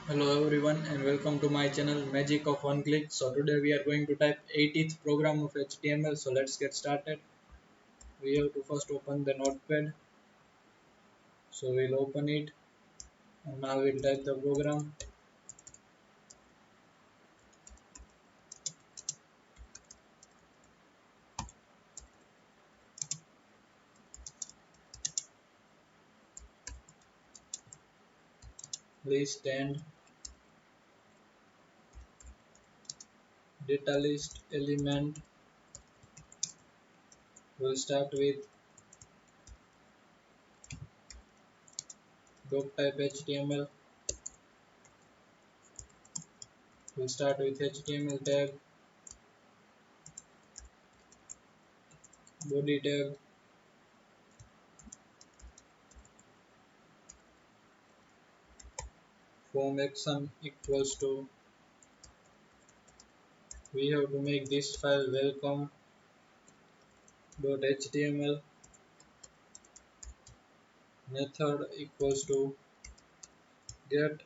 Hello everyone and welcome to my channel Magic of One Click. So today we are going to type 80th program of HTML. So let's get started. We have to first open the notepad. So we'll open it and now we'll type the program. List and data list element. We'll start with doc type HTML. We'll start with HTML tag, body tag, form action equals to. We have to make this file welcome.html. Method equals to get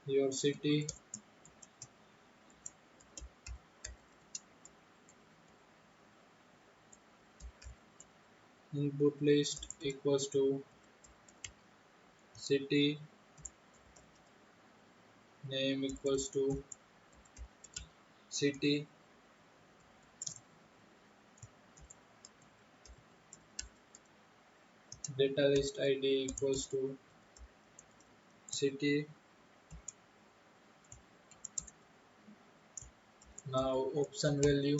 your city. Input list equals to city name equals to city data list id equals to city. Now option value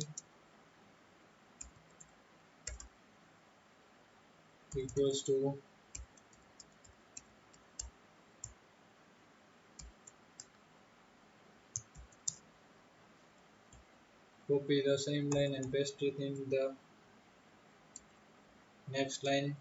equals to copy the same line and paste it in the next line.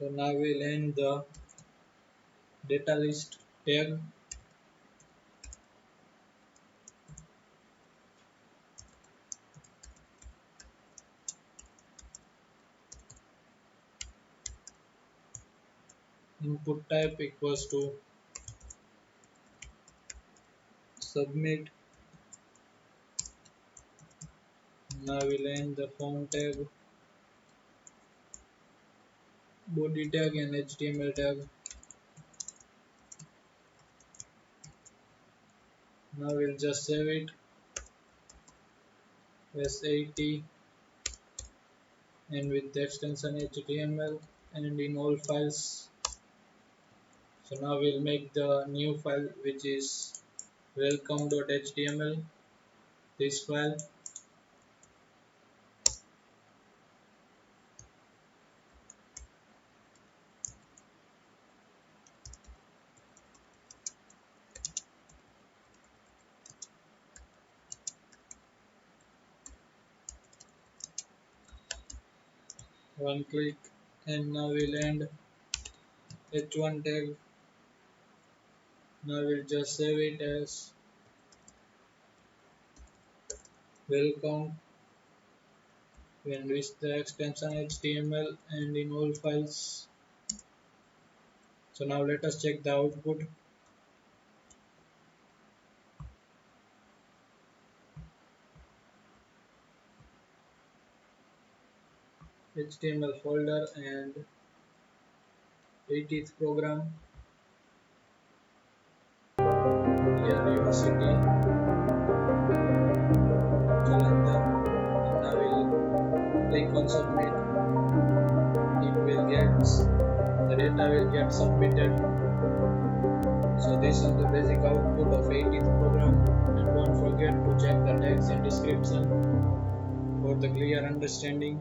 So now we'll end the data list tag. Input type equals to submit. Now we'll end the form tag, body tag and html tag. Now we'll just save it as 80 and with the extension html and in all files. So now we'll make the new file which is welcome.html. This file. One click and now we'll end h1 tag. Now we'll just save it as welcome and with the extension html and in all files. So now let us check the output. HTML folder and 80th program. Here your city, Jalandhar, and I will click on submit. It will get the data will get submitted. So this is the basic output of 80th program, and don't forget to check the text and description for the clear understanding.